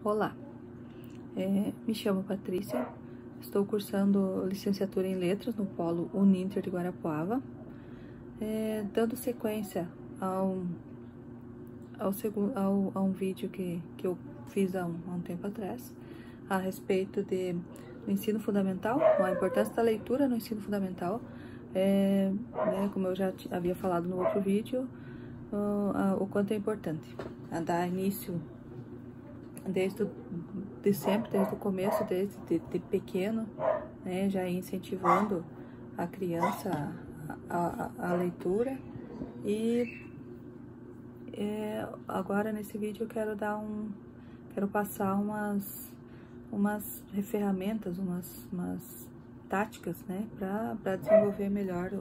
Olá, me chamo Patrícia, estou cursando licenciatura em Letras no Polo Uninter de Guarapuava, dando sequência a um vídeo que eu fiz há um tempo atrás, a respeito do ensino fundamental, a importância da leitura no ensino fundamental, como eu já havia falado no outro vídeo, o quanto é importante dar início desde o começo, desde pequeno, né, já incentivando a criança a leitura. E agora nesse vídeo eu quero passar umas ferramentas, umas táticas, né, para desenvolver melhor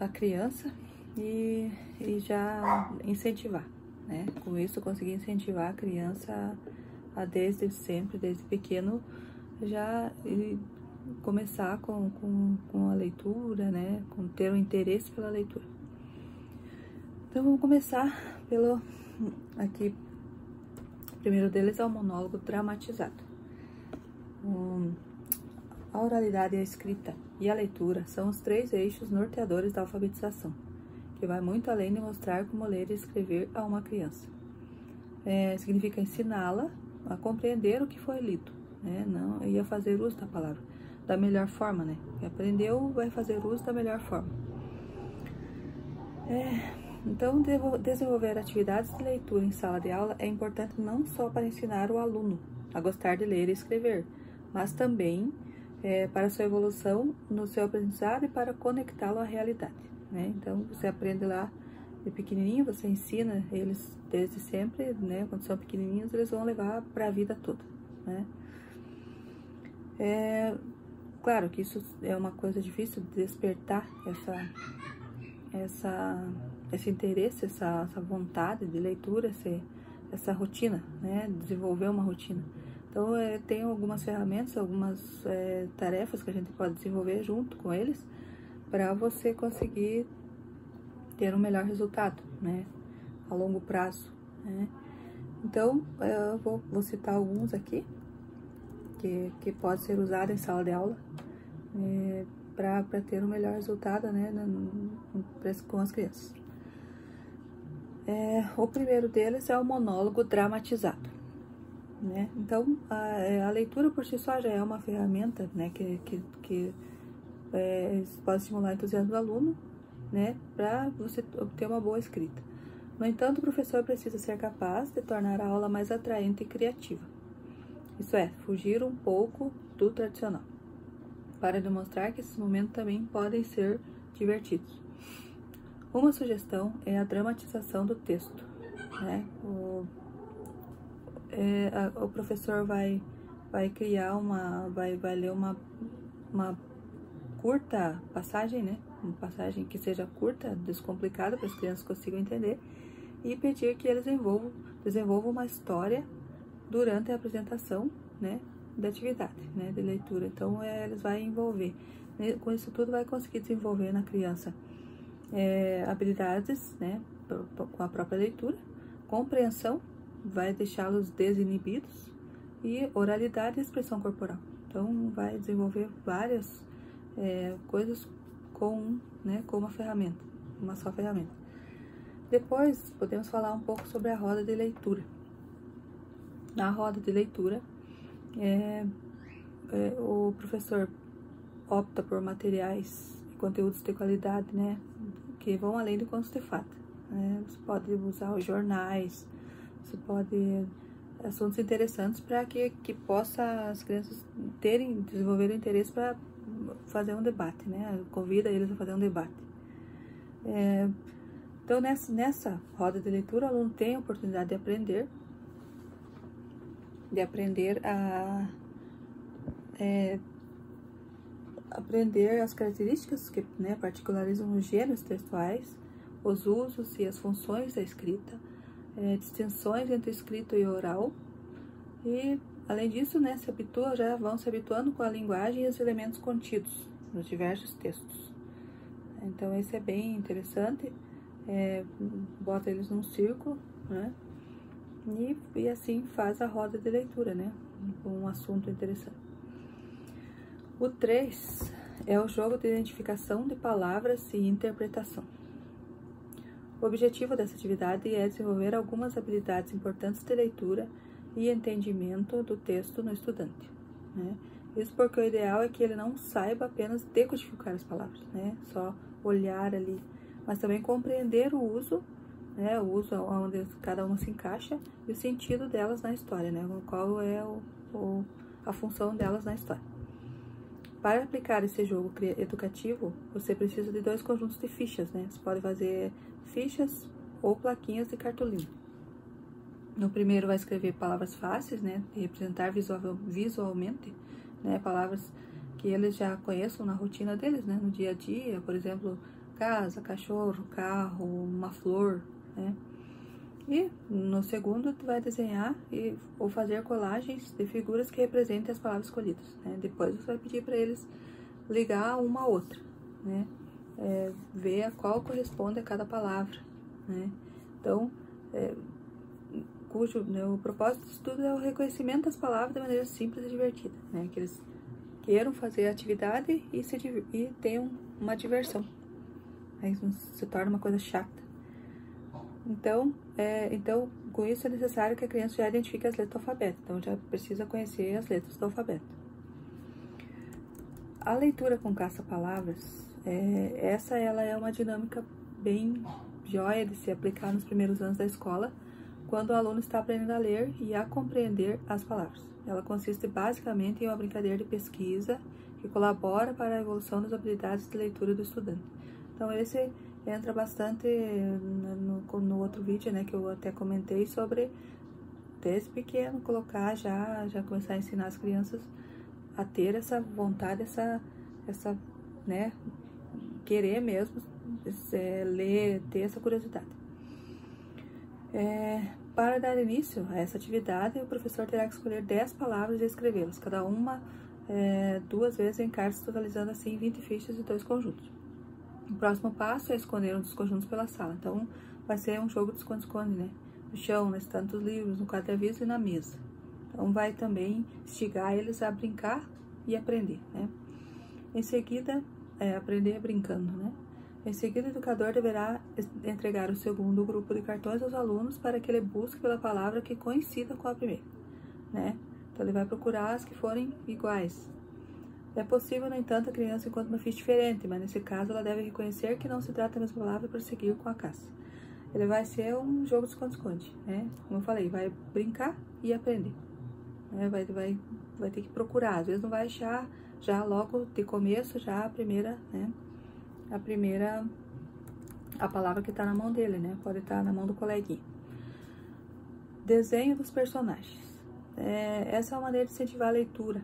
a criança e já incentivar, né? Com isso eu consegui incentivar a criança desde pequeno, já começar com a leitura, né? Com ter um interesse pela leitura. Então vamos começar aqui. O primeiro deles é o monólogo dramatizado. A oralidade, a escrita e a leitura são os 3 eixos norteadores da alfabetização, que vai muito além de mostrar como ler e escrever a uma criança. Significa ensiná-la a compreender o que foi lido, né? Não ia fazer uso da palavra da melhor forma, né? Quem aprendeu vai fazer uso da melhor forma. Então, desenvolver atividades de leitura em sala de aula é importante não só para ensinar o aluno a gostar de ler e escrever, mas também para sua evolução no seu aprendizado e para conectá-lo à realidade, né? Então, você aprende lá de pequenininho, você ensina eles desde sempre, né? Quando são pequenininhos, eles vão levar para a vida toda, né? Claro que isso é uma coisa difícil de despertar esse interesse, essa vontade de leitura, essa rotina, né? Desenvolver uma rotina. Então, tem algumas ferramentas, algumas tarefas que a gente pode desenvolver junto com eles para você conseguir ter um melhor resultado, né? A longo prazo, né? Então, eu vou citar alguns aqui que pode ser usado em sala de aula para ter um melhor resultado, né, com as crianças. O primeiro deles é o monólogo dramatizado, né? Então, a leitura por si só já é uma ferramenta, né, que pode estimular o entusiasmo do aluno, né, para você obter uma boa escrita. No entanto, o professor precisa ser capaz de tornar a aula mais atraente e criativa. Isso é, fugir um pouco do tradicional, para demonstrar que esses momentos também podem ser divertidos. Uma sugestão é a dramatização do texto, né? O professor vai criar vai ler uma curta passagem, né? Uma passagem que seja curta, descomplicada, para as crianças consigam entender, e pedir que eles desenvolvam uma história durante a apresentação, né, da atividade, né, de leitura. Então, eles vão envolver, né, com isso tudo vai conseguir desenvolver na criança habilidades, né, com a própria leitura, compreensão, vai deixá-los desinibidos, e oralidade e expressão corporal. Então, vai desenvolver várias coisas com uma ferramenta, uma só ferramenta. Depois, podemos falar um pouco sobre a roda de leitura. Na roda de leitura, o professor opta por materiais e conteúdos de qualidade, né, que vão além de contos de fada, né? Você pode usar os jornais, você pode assuntos interessantes para que possa as crianças desenvolver interesse para fazer um debate, né? Convida eles a fazer um debate. Então, nessa roda de leitura, o aluno tem a oportunidade de aprender as características que, né, particularizam os gêneros textuais, os usos e as funções da escrita, distinções entre escrito e oral, e, além disso, né, já vão se habituando com a linguagem e os elementos contidos nos diversos textos. Então, esse é bem interessante. Bota eles num círculo, né, e assim faz a roda de leitura, né? Um assunto interessante. O 3 é o jogo de identificação de palavras e interpretação. O objetivo dessa atividade é desenvolver algumas habilidades importantes de leitura e entendimento do texto no estudante, né? Isso porque o ideal é que ele não saiba apenas decodificar as palavras, né? Só olhar ali, mas também compreender o uso, né? O uso onde cada uma se encaixa e o sentido delas na história, né? Qual é a função delas na história. Para aplicar esse jogo educativo, você precisa de 2 conjuntos de fichas, né? Você pode fazer fichas ou plaquinhas de cartolina. No primeiro vai escrever palavras fáceis, né? De representar visualmente, né? Palavras que eles já conheçam na rotina deles, né? No dia a dia, por exemplo, casa, cachorro, carro, uma flor, né? E no segundo, tu vai desenhar ou fazer colagens de figuras que representem as palavras escolhidas, né? Depois você vai pedir para eles ligar uma a outra, né? Ver a qual corresponde a cada palavra, né? Então, o propósito do estudo é o reconhecimento das palavras de maneira simples e divertida, né? Que eles queiram fazer a atividade e tenham uma diversão. Aí não se torna uma coisa chata. Então, com isso é necessário que a criança já identifique as letras do alfabeto. Então, já precisa conhecer as letras do alfabeto. A leitura com caça-palavras, ela é uma dinâmica bem jóia de se aplicar nos primeiros anos da escola, quando o aluno está aprendendo a ler e a compreender as palavras. Ela consiste basicamente em uma brincadeira de pesquisa que colabora para a evolução das habilidades de leitura do estudante. Então, esse entra bastante no outro vídeo, né, que eu até comentei sobre, desde pequeno, colocar já começar a ensinar as crianças a ter essa vontade, essa né, querer mesmo ler, ter essa curiosidade. Para dar início a essa atividade, o professor terá que escolher 10 palavras e escrevê-las, cada uma 2 vezes em cartas, totalizando assim 20 fichas e 2 conjuntos. O próximo passo é esconder um dos conjuntos pela sala. Então, vai ser um jogo de esconde-esconde, né? No chão, na estante dos livros, no quadro de aviso e na mesa. Então, vai também instigar eles a brincar e aprender, né? Em seguida, aprender brincando, né? Em seguida, o educador deverá entregar o segundo grupo de cartões aos alunos para que ele busque pela palavra que coincida com a primeira, né? Então, ele vai procurar as que forem iguais. É possível, no entanto, a criança encontre uma ficha diferente, mas nesse caso ela deve reconhecer que não se trata da mesma palavra e prosseguir com a caça. Ele vai ser um jogo de esconde-esconde, né? Como eu falei, vai brincar e aprender, né? Vai ter que procurar, às vezes não vai achar já logo de começo, já a primeira, né? A palavra que está na mão dele, né? Pode estar na mão do coleguinha. Desenho dos personagens. Essa é uma maneira de incentivar a leitura,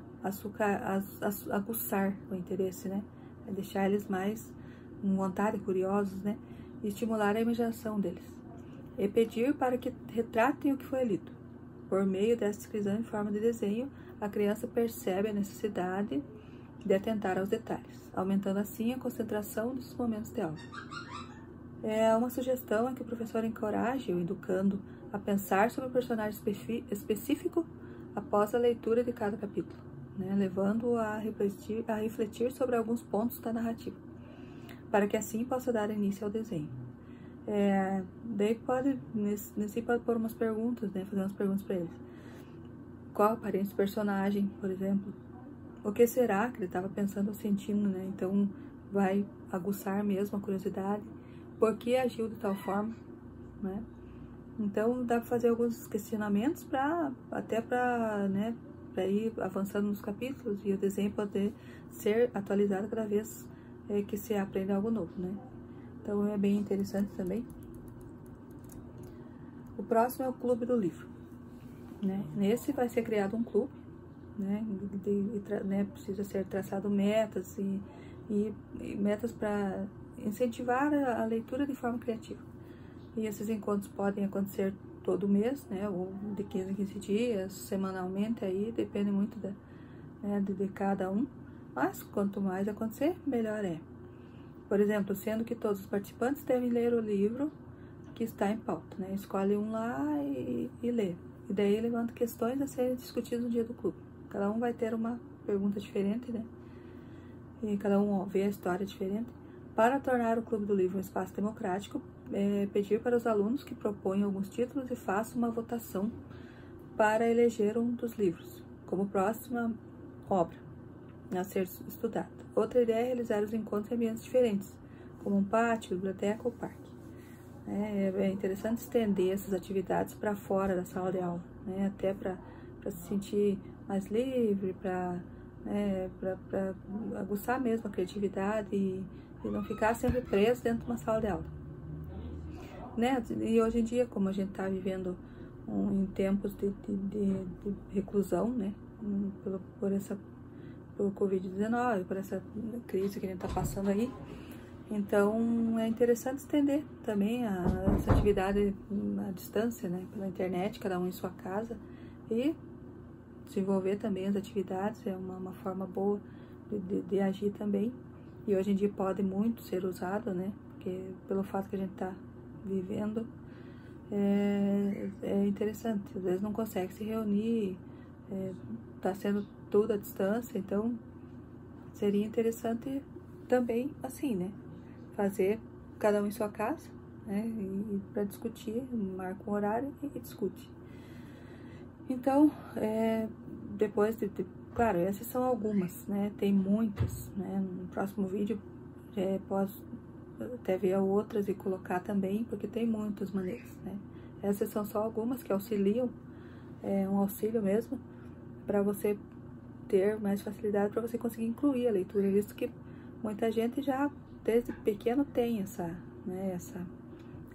aguçar o interesse, né? Deixar eles mais com vontade, curiosos, né? E estimular a imaginação deles. E pedir para que retratem o que foi lido. Por meio dessa descrição em forma de desenho, a criança percebe a necessidade de atentar aos detalhes, aumentando assim a concentração dos momentos de aula. Uma sugestão é que o professor encoraje o educando a pensar sobre o personagem específico após a leitura de cada capítulo, né, levando-o a refletir sobre alguns pontos da narrativa, para que assim possa dar início ao desenho. Daí pode pôr umas perguntas, né, fazer umas perguntas para eles. Qual a aparência do personagem, por exemplo? O que será que ele estava pensando ou sentindo, né? Então, vai aguçar mesmo a curiosidade. Por que agiu de tal forma, né? Então, dá para fazer alguns questionamentos até para ir avançando nos capítulos e o desenho poder ser atualizado cada vez que se aprende algo novo, né? Então, é bem interessante também. O próximo é o clube do livro, né? Nesse vai ser criado um clube, né? Precisa ser traçado metas e metas para incentivar a leitura de forma criativa. E esses encontros podem acontecer todo mês, né, ou de 15 em 15 dias, semanalmente, aí depende muito de cada um, mas quanto mais acontecer, melhor é. Por exemplo, sendo que todos os participantes devem ler o livro que está em pauta, né? Escolhe um lá e lê. E daí levanta questões a serem discutidas no dia do clube. Cada um vai ter uma pergunta diferente, né? E cada um vê a história diferente. Para tornar o Clube do Livro um espaço democrático, pedir para os alunos que propõem alguns títulos e façam uma votação para eleger um dos livros como próxima obra a ser estudada. Outra ideia é realizar os encontros em ambientes diferentes, como um pátio, biblioteca ou parque. É interessante estender essas atividades para fora da sala de aula, né? Até para se sentir mais livre, para aguçar mesmo a criatividade e não ficar sempre preso dentro de uma sala de aula. Né? E hoje em dia, como a gente está vivendo em tempos de reclusão, né? Por Covid-19, por essa crise que a gente está passando aí, então é interessante estender também essa atividade à distância, né? Pela internet, cada um em sua casa, e desenvolver também as atividades, é uma forma boa de agir também. E hoje em dia pode muito ser usado, né? Porque pelo fato que a gente está vivendo, é interessante. Às vezes não consegue se reunir, tá sendo tudo à distância, então seria interessante também assim, né? Fazer cada um em sua casa, né? E para discutir, marca um horário e discute. Então, depois claro, essas são algumas, né? Tem muitas, né? No próximo vídeo posso até ver outras e colocar também, porque tem muitas maneiras, né? Essas são só algumas que auxiliam, um auxílio mesmo, para você ter mais facilidade, para você conseguir incluir a leitura, visto que muita gente já, desde pequeno, tem essa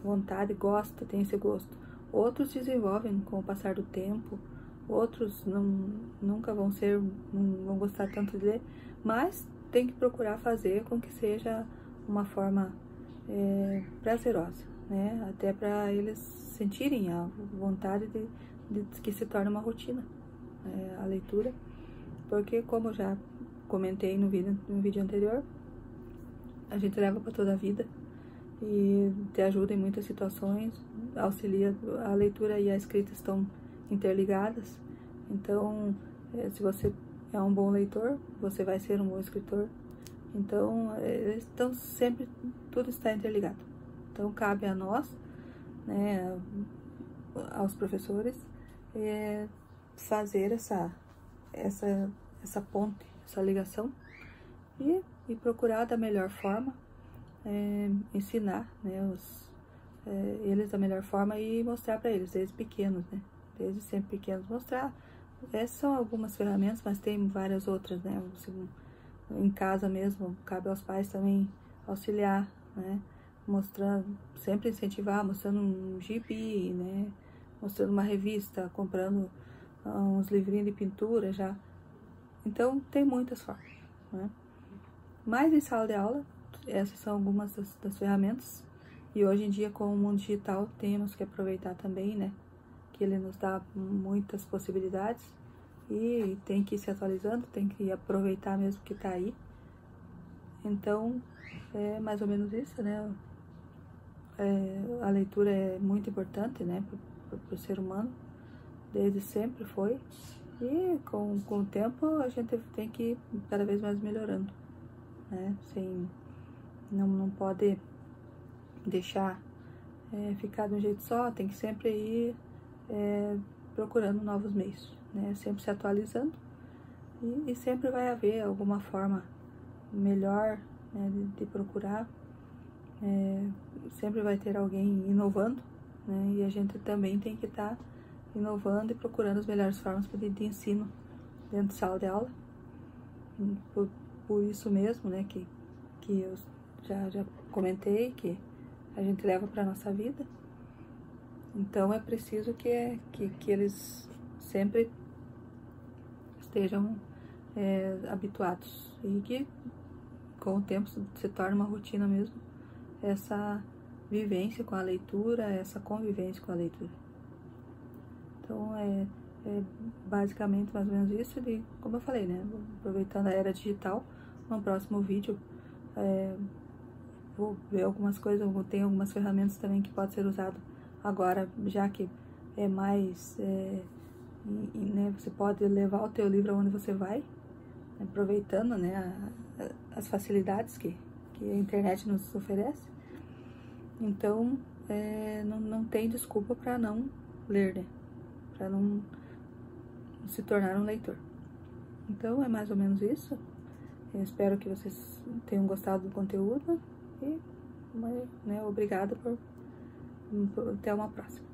vontade, gosta, tem esse gosto. Outros desenvolvem com o passar do tempo, outros nunca vão gostar tanto de ler, mas tem que procurar fazer com que seja uma forma prazerosa, né? Até para eles sentirem a vontade de que se torne uma rotina, a leitura, porque como eu já comentei no vídeo anterior, a gente leva para toda a vida e te ajuda em muitas situações, auxilia. A leitura e a escrita estão interligadas, então se você é um bom leitor, você vai ser um bom escritor. Então, sempre, tudo está interligado. Então, cabe a nós, né, aos professores, fazer essa ponte, essa ligação e procurar da melhor forma, ensinar, né, eles da melhor forma e mostrar para eles, desde pequenos, né, desde sempre pequenos, mostrar. Essas são algumas ferramentas, mas tem várias outras, né, em casa mesmo, cabe aos pais também auxiliar, né, mostrando, sempre incentivar, mostrando um gibi, né, mostrando uma revista, comprando uns livrinhos de pintura já. Então, tem muitas formas, né. Mas em sala de aula, essas são algumas das ferramentas. E hoje em dia, com o mundo digital, temos que aproveitar também, né, que ele nos dá muitas possibilidades. E tem que ir se atualizando, tem que aproveitar mesmo que tá aí. Então, é mais ou menos isso, né? A leitura é muito importante, né, pro ser humano, desde sempre foi. E com o tempo a gente tem que ir cada vez mais melhorando, né? Não pode deixar ficar de um jeito só, tem que sempre ir procurando novos meios, né? Sempre se atualizando e sempre vai haver alguma forma melhor, né, de procurar. Sempre vai ter alguém inovando, né? E a gente também tem que estar inovando e procurando as melhores formas de ensino dentro de sala de aula. Por isso mesmo, né, que eu já comentei, que a gente leva para nossa vida. Então é preciso que eles sempre estejam habituados e que com o tempo se torne uma rotina mesmo essa vivência com a leitura, essa convivência com a leitura. Então é basicamente mais ou menos isso, como eu falei, né, aproveitando a era digital. No próximo vídeo vou ver algumas coisas, tem algumas ferramentas também que pode ser usado agora, já que é mais, né, você pode levar o teu livro aonde você vai, aproveitando, né, as facilidades que a internet nos oferece. Então, não tem desculpa para não ler, né, para não se tornar um leitor. Então, é mais ou menos isso. Eu espero que vocês tenham gostado do conteúdo e, né, obrigada até uma próxima.